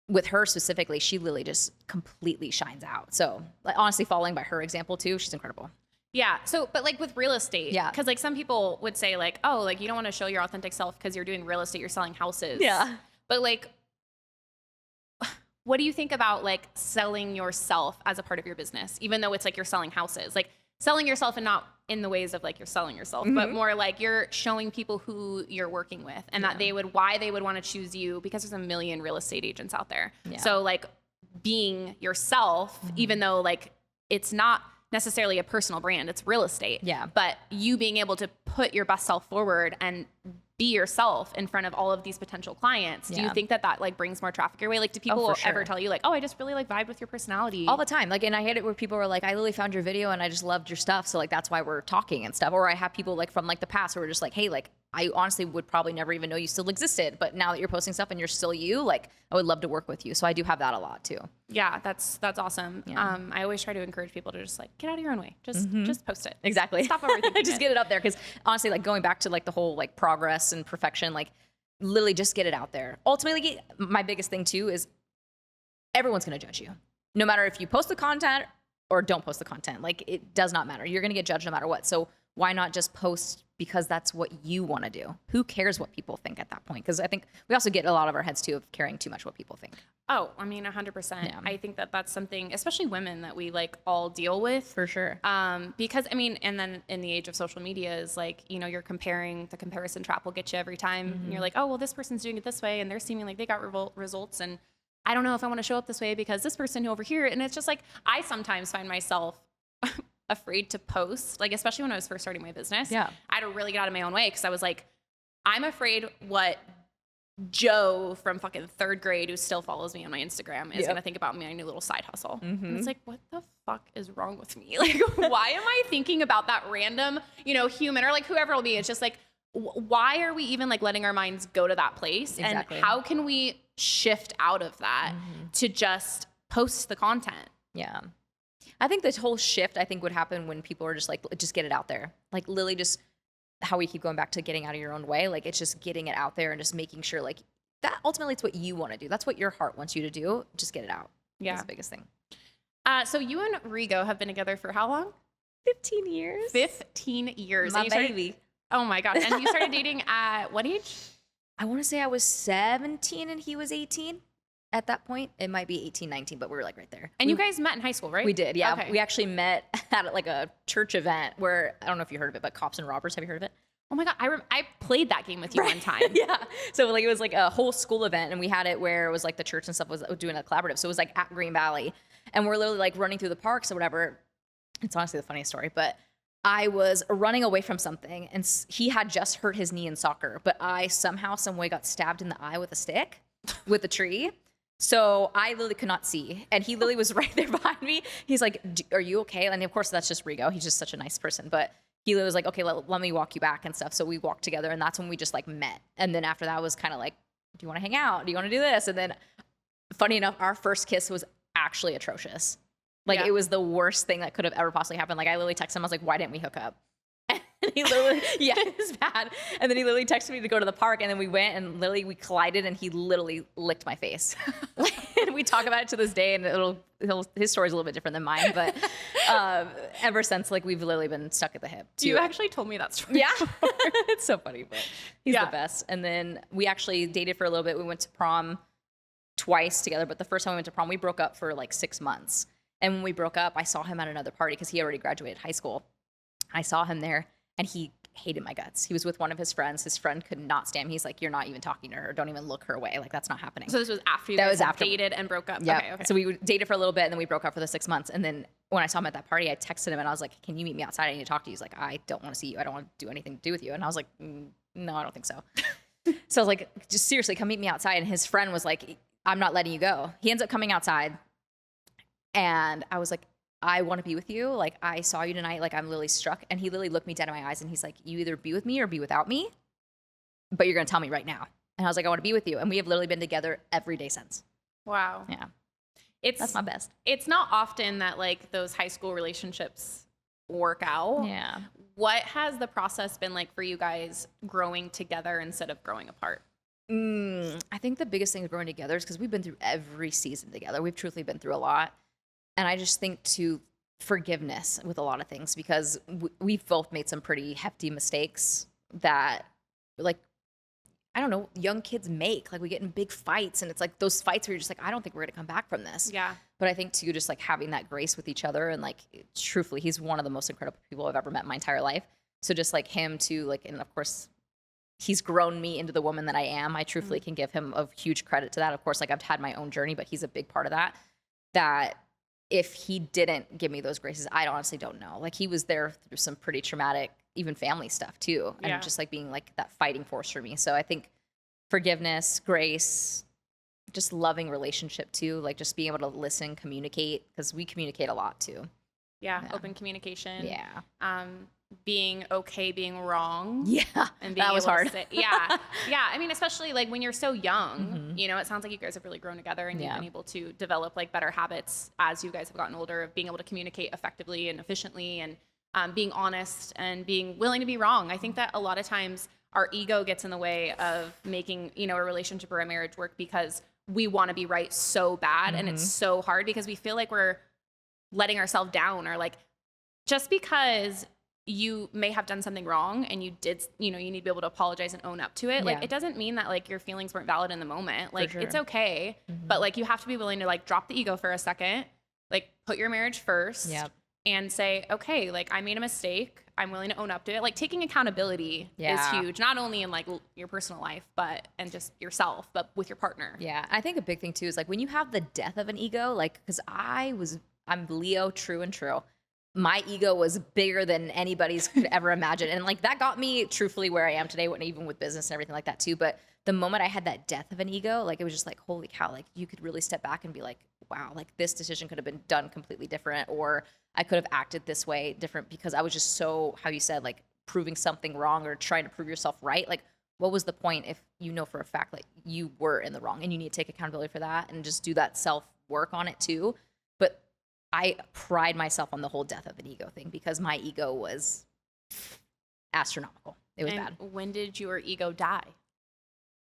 with her specifically, she literally just completely shines out. So like, honestly, following by her example too, she's incredible. Yeah. So, but like with real estate, because like some people would say like, oh, like you don't want to show your authentic self because you're doing real estate, you're selling houses. Yeah. But like, what do you think about like selling yourself as a part of your business, even though it's like you're selling houses? Like selling yourself, and not in the ways of like you're selling yourself, but more like you're showing people who you're working with and that why they would want to choose you, because there's a million real estate agents out there. So like being yourself, even though like it's not necessarily a personal brand, it's real estate. But you being able to put your best self forward and be yourself in front of all of these potential clients. Do you think that like brings more traffic your way? Like, do people ever tell you like, oh, I just really like vibe with your personality? All the time. Like, and I hate it where people are like, I literally found your video and I just loved your stuff. So like, that's why we're talking and stuff. Or I have people like from like the past who are just like, hey, like, I honestly would probably never even know you still existed, but now that you're posting stuff and you're still you, like, I would love to work with you. So I do have that a lot too. Yeah, that's awesome. I always try to encourage people to just like get out of your own way. Just post it. Exactly. Stop overthinking. Just get it up there. Because honestly, like going back to like the whole like progress and perfection, like literally just get it out there. Ultimately, my biggest thing too is everyone's going to judge you. No matter if you post the content or don't post the content, like it does not matter. You're going to get judged no matter what. So why not just post because that's what you want to do? Who cares what people think at that point? Because I think we also get a lot of our heads too of caring too much what people think. Oh, I mean, 100%. Yeah. I think that that's something, especially women, that we like all deal with. For sure. Because I mean, and then in the age of social media is like, you know, you're comparing, the comparison trap will get you every time. And you're like, oh, well, this person's doing it this way and they're seeming like they got results. And I don't know if I want to show up this way because this person over here. And it's just like, I sometimes find myself afraid to post, like, especially when I was first starting my business. I had to really get out of my own way because I was like, I'm afraid what Joe from fucking third grade who still follows me on my Instagram is gonna think about my new little side hustle. And it's like, what the fuck is wrong with me? Like, why am I thinking about that random, you know, human or like whoever it'll be? It's just like, why are we even like letting our minds go to that place? Exactly. And how can we shift out of that to just post the content? Yeah. I think this whole shift, I think, would happen when people are just like, just get it out there. Like literally just how we keep going back to getting out of your own way. Like it's just getting it out there and just making sure like that ultimately it's what you want to do. That's what your heart wants you to do. Just get it out. Yeah. That's the biggest thing. So you and Rigo have been together for how long? 15 years. 15 years. My baby. Oh my God. And you started dating at what age? I want to say I was 17 and he was 18. At that point, it might be 18, 19, but we were like right there. And you guys met in high school, right? We did, yeah. Okay. We actually met at like a church event where, I don't know if you heard of it, but Cops and Robbers, have you heard of it? Oh my God, I played that game with you one time. Yeah. So like it was like a whole school event and we had it where it was like the church and stuff was doing a collaborative. So it was like at Green Valley and we're literally like running through the parks or whatever. It's honestly the funniest story, but I was running away from something and he had just hurt his knee in soccer, but I somehow, some way got stabbed in the eye with a stick with a tree. So I literally could not see. And he literally was right there behind me. He's like, are you okay? And of course, that's just Rigo. He's just such a nice person. But he literally was like, okay, let me walk you back and stuff. So we walked together. And that's when we just like met. And then after that was kind of like, do you want to hang out? Do you want to do this? And then funny enough, our first kiss was actually atrocious. Like it was the worst thing that could have ever possibly happened. Like I literally texted him. I was like, why didn't we hook up? And he literally, it was bad. And then he literally texted me to go to the park. And then we went and literally we collided and he literally licked my face. And we talk about it to this day and his story's a little bit different than mine. But ever since, like we've literally been stuck at the hip. You actually told me that story. Yeah. It's so funny, but he's the best. And then we actually dated for a little bit. We went to prom twice together. But the first time we went to prom, we broke up for like 6 months. And when we broke up, I saw him at another party because he already graduated high school. I saw him there. And he hated my guts. He was with one of his friends. His friend could not stand me. He's like, you're not even talking to her. Don't even look her way. Like, that's not happening. So this was after you guys dated and broke up? Yeah. Okay. So we dated for a little bit, and then we broke up for the 6 months. And then when I saw him at that party, I texted him, and I was like, can you meet me outside? I need to talk to you. He's like, I don't want to see you. I don't want to do anything to do with you. And I was like, no, I don't think so. So I was like, just seriously, come meet me outside. And his friend was like, I'm not letting you go. He ends up coming outside. And I was like, I want to be with you. Like, I saw you tonight. Like, I'm literally struck. And he literally looked me dead in my eyes and he's like, you either be with me or be without me, but you're going to tell me right now. And I was like, I want to be with you. And we have literally been together every day since. Wow. Yeah. That's my best. It's not often that like those high school relationships work out. Yeah. What has the process been like for you guys growing together instead of growing apart? I think the biggest thing is growing together is because we've been through every season together. We've truthfully been through a lot. And I just think to forgiveness with a lot of things because we've both made some pretty hefty mistakes that like I don't know, young kids make. Like we get in big fights and it's like those fights where you're just like, I don't think we're gonna come back from this. Yeah. But I think too, just like having that grace with each other and like truthfully, he's one of the most incredible people I've ever met in my entire life. So just like him too, like, and of course he's grown me into the woman that I am. I truthfully can give him a huge credit to that. Of course, like I've had my own journey, but he's a big part of that. That if he didn't give me those graces, I honestly don't know. Like he was there through some pretty traumatic, even family stuff too. And just like being like that fighting force for me. So I think forgiveness, grace, just loving relationship too, like just being able to listen, communicate, because we communicate a lot too. Yeah, open communication. Yeah. Being okay being wrong. Yeah, and being that was hard. Yeah. I mean, especially like when you're so young, you know, it sounds like you guys have really grown together and you've been able to develop like better habits as you guys have gotten older of being able to communicate effectively and efficiently and being honest and being willing to be wrong. I think that a lot of times our ego gets in the way of making, you know, a relationship or a marriage work because we want to be right so bad. And it's so hard because we feel like we're letting ourselves down, or like just because you may have done something wrong and you did, you know, you need to be able to apologize and own up to it. Like it doesn't mean that like your feelings weren't valid in the moment. Like it's okay. But like you have to be willing to like drop the ego for a second, like put your marriage first. And say, okay, like I made a mistake. I'm willing to own up to it. Like taking accountability is huge, not only in like your personal life, but and just yourself, but with your partner. Yeah. I think a big thing too is like when you have the death of an ego, like, cause I'm Leo, true and true. My ego was bigger than anybody's could ever imagine. And like that got me truthfully where I am today, even with business and everything like that too. But the moment I had that death of an ego, like it was just like, holy cow, like you could really step back and be like, wow, like this decision could have been done completely different, or I could have acted this way different because I was just so, how you said, like proving something wrong or trying to prove yourself right. Like what was the point if you know for a fact like you were in the wrong, and you need to take accountability for that and just do that self work on it too. But I pride myself on the whole death of an ego thing because my ego was astronomical. It was bad. When did your ego die?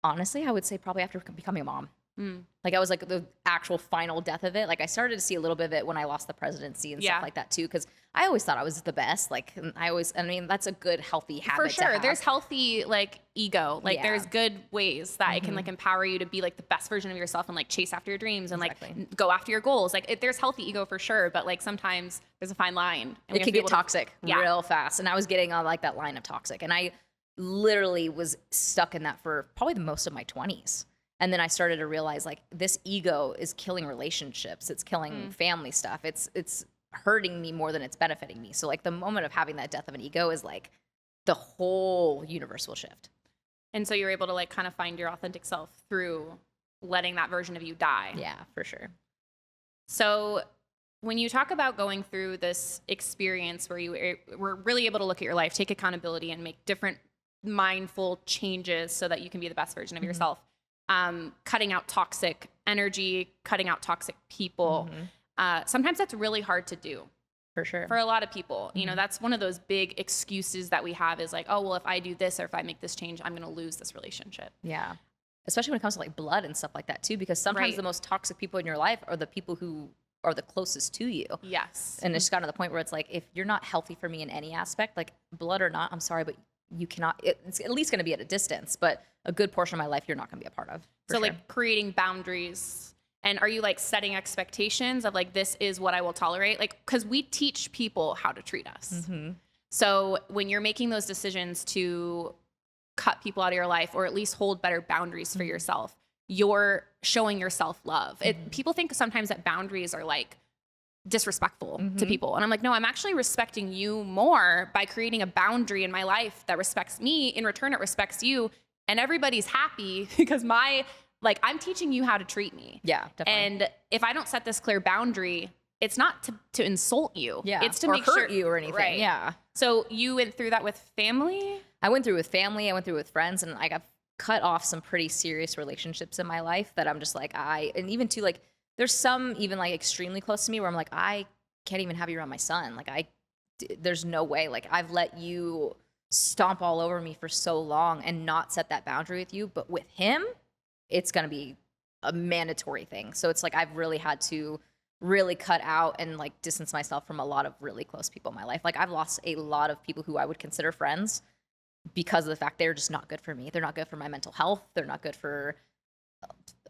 Honestly, I would say probably after becoming a mom. Like I was like the actual final death of it. Like I started to see a little bit of it when I lost the presidency and stuff like that too. Cause I always thought I was the best. Like I mean, that's a good, healthy habit. For sure. There's healthy like ego. Like there's good ways that it can like empower you to be like the best version of yourself and like chase after your dreams and like go after your goals. Like there's healthy ego for sure. But like sometimes there's a fine line. And it can get toxic real fast. And I was getting on like that line of toxic. And I literally was stuck in that for probably the most of my 20s. And then I started to realize like this ego is killing relationships. It's killing family stuff. It's hurting me more than it's benefiting me. So like the moment of having that death of an ego is like the whole universe will shift. And so you're able to like kind of find your authentic self through letting that version of you die. Yeah, for sure. So when you talk about going through this experience where you were really able to look at your life, take accountability and make different mindful changes so that you can be the best version of yourself, cutting out toxic energy, cutting out toxic people. Sometimes that's really hard to do. For sure. For a lot of people, you know, that's one of those big excuses that we have is like, oh, well, if I do this or if I make this change, I'm going to lose this relationship. Yeah. Especially when it comes to like blood and stuff like that too, because sometimes the most toxic people in your life are the people who are the closest to you. Yes. And it's gotten to the point where it's like, if you're not healthy for me in any aspect, like blood or not, I'm sorry, but you cannot, it's at least going to be at a distance, but a good portion of my life, you're not going to be a part of. So like creating boundaries. And are you like setting expectations of like, this is what I will tolerate? Like, cause we teach people how to treat us. So when you're making those decisions to cut people out of your life, or at least hold better boundaries for yourself, you're showing yourself love. People think sometimes that boundaries are like disrespectful to people. And I'm like, no, I'm actually respecting you more by creating a boundary in my life that respects me. In return, it respects you. And everybody's happy because I'm teaching you how to treat me. Yeah, definitely. And if I don't set this clear boundary, it's not to insult you. Yeah. It's to or make hurt sure you or anything. Right. Yeah. So you went through that with family? I went through with family. I went through with friends, and like I've cut off some pretty serious relationships in my life that I'm just like, and even to like, there's some even like extremely close to me where I'm like, I can't even have you around my son. Like there's no way. Like I've let you stomp all over me for so long and not set that boundary with you. But with him, it's going to be a mandatory thing. So it's like, I've really had to really cut out and like distance myself from a lot of really close people in my life. Like I've lost a lot of people who I would consider friends because of the fact they're just not good for me. They're not good for my mental health. They're not good for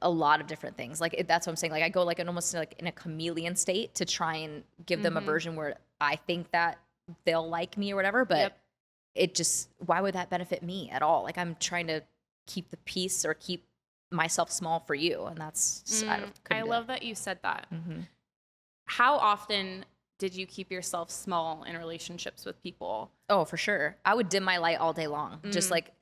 a lot of different things. Like that's what I'm saying. Like I go like almost like in a chameleon state to try and give them a version where I think that they'll like me or whatever, but it just, why would that benefit me at all? Like I'm trying to keep the peace or keep myself small for you. And that's, I love that you said that. How often did you keep yourself small in relationships with people? Oh, for sure. I would dim my light all day long. Just like,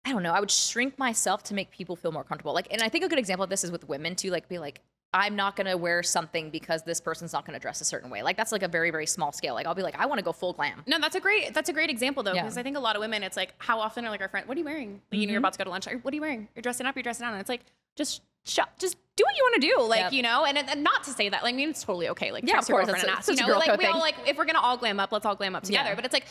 I don't know. I would shrink myself to make people feel more comfortable. Like, and I think a good example of this is with women too. Like, be like, I'm not going to wear something because this person's not going to dress a certain way. Like that's like a very, very small scale. Like I'll be like, I want to go full glam. No, that's a great example though. Because I think a lot of women, it's like, how often are like our friend, what are you wearing? Like, you know, you're about to go to lunch. What are you wearing? You're dressing up, you're dressing down. And it's like, just do what you want to do. Like, you know, and not to say that, like, I mean, it's totally okay. Like, of course, and ask, you know, like we all like, if we're going to all glam up, let's all glam up together. But it's like,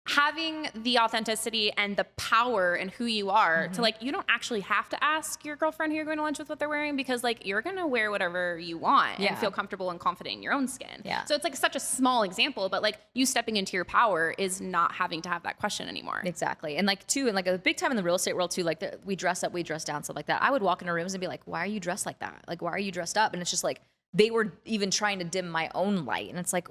having the authenticity and the power in who you are to like, you don't actually have to ask your girlfriend who you're going to lunch with what they're wearing, because like you're going to wear whatever you want and feel comfortable and confident in your own skin. So it's like such a small example, but like you stepping into your power is not having to have that question anymore. Exactly. And like too, and like a big time in the real estate world too, like we dress up, we dress down, stuff like that. I would walk into rooms and be like, why are you dressed like that? Like, why are you dressed up? And it's just like, they were even trying to dim my own light. And it's like,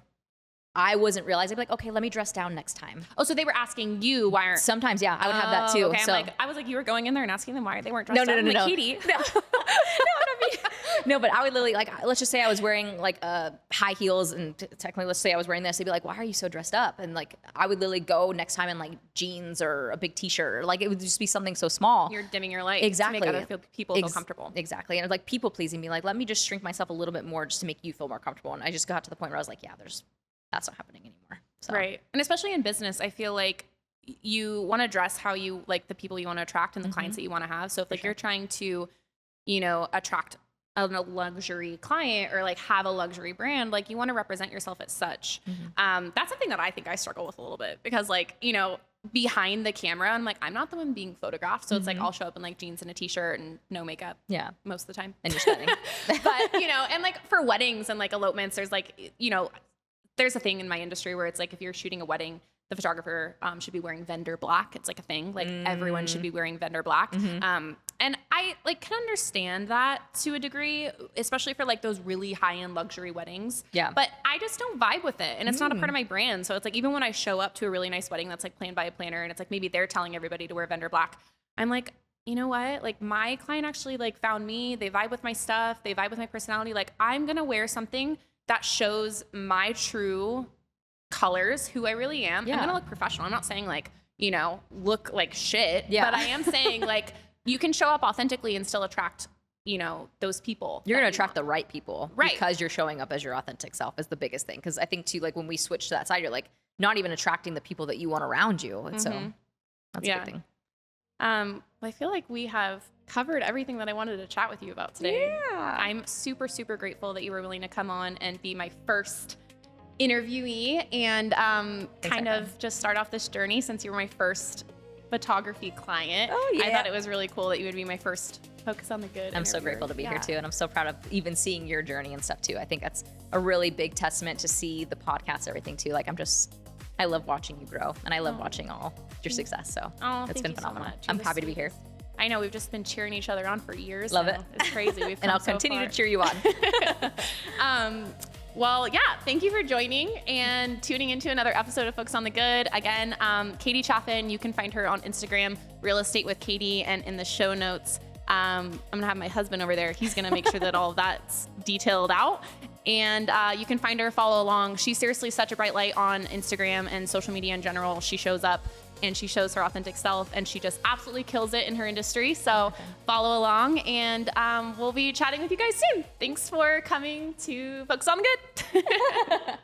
I wasn't realizing, like, okay, let me dress down next time. Oh, so they were asking you why aren't... Sometimes, yeah, I would have that too. Okay, so I was like, you were going in there and asking them why they weren't dressed up. No. Like, Katie. No, but I would literally, like, let's just say I was wearing like high heels, and technically let's say I was wearing this, they'd be like, why are you so dressed up? And like, I would literally go next time in like jeans or a big t-shirt. Like it would just be something so small. You're dimming your light exactly to make other people feel comfortable. Exactly. And like people pleasing me, like, let me just shrink myself a little bit more just to make you feel more comfortable. And I just got to the point where I was like, yeah, that's not happening anymore. So. Right. And especially in business, I feel like you want to dress how you like the people you want to attract and the clients that you want to have. So if like you're trying to, you know, attract a luxury client or like have a luxury brand, like you want to represent yourself as such. That's something that I think I struggle with a little bit, because like, you know, behind the camera, I'm like, I'm not the one being photographed. So it's like, I'll show up in like jeans and a t-shirt and no makeup. Yeah. Most of the time. And you're stunning. But, you know, and like for weddings and like elopements, there's like, you know, there's a thing in my industry where it's like, if you're shooting a wedding, the photographer should be wearing vendor black. It's like a thing. Like everyone should be wearing vendor black. And I like can understand that to a degree, especially for like those really high-end luxury weddings. Yeah. But I just don't vibe with it. And it's not a part of my brand. So it's like, even when I show up to a really nice wedding that's like planned by a planner, and it's like, maybe they're telling everybody to wear vendor black, I'm like, you know what? Like my client actually like found me. They vibe with my stuff. They vibe with my personality. Like I'm going to wear something that shows my true colors, who I really am. I'm gonna look professional. I'm not saying like, you know, look like shit, but I am saying like, you can show up authentically and still attract, you know, those people. You're gonna attract the right people, right? Because you're showing up as your authentic self is the biggest thing. Because I think too, like when we switch to that side, you're like not even attracting the people that you want around you. And so that's a good thing. I feel like we have covered everything that I wanted to chat with you about today. I'm super, super grateful that you were willing to come on and be my first interviewee and kind of just start off this journey, since you were my first photography client. I thought it was really cool that you would be my first Focus on the Good. I'm so grateful to be here too. And I'm so proud of even seeing your journey and stuff too. I think that's a really big testament to see the podcast, everything too. Like I love watching you grow, and I love watching all your success. So it's been phenomenal. So I'm happy to be here. I know we've just been cheering each other on for years. Love it. It's crazy. We've and I'll continue to cheer you on. Well, yeah, thank you for joining and tuning into another episode of Focus on the Good. Again, Katie Chaffin, you can find her on Instagram, Real Estate with Katie, and in the show notes, I'm going to have my husband over there. He's going to make sure that all of that's detailed out. And you can find her, follow along. She's seriously such a bright light on Instagram and social media in general. She shows up and she shows her authentic self, and she just absolutely kills it in her industry. So follow along, and we'll be chatting with you guys soon. Thanks for coming to Focus on the Good.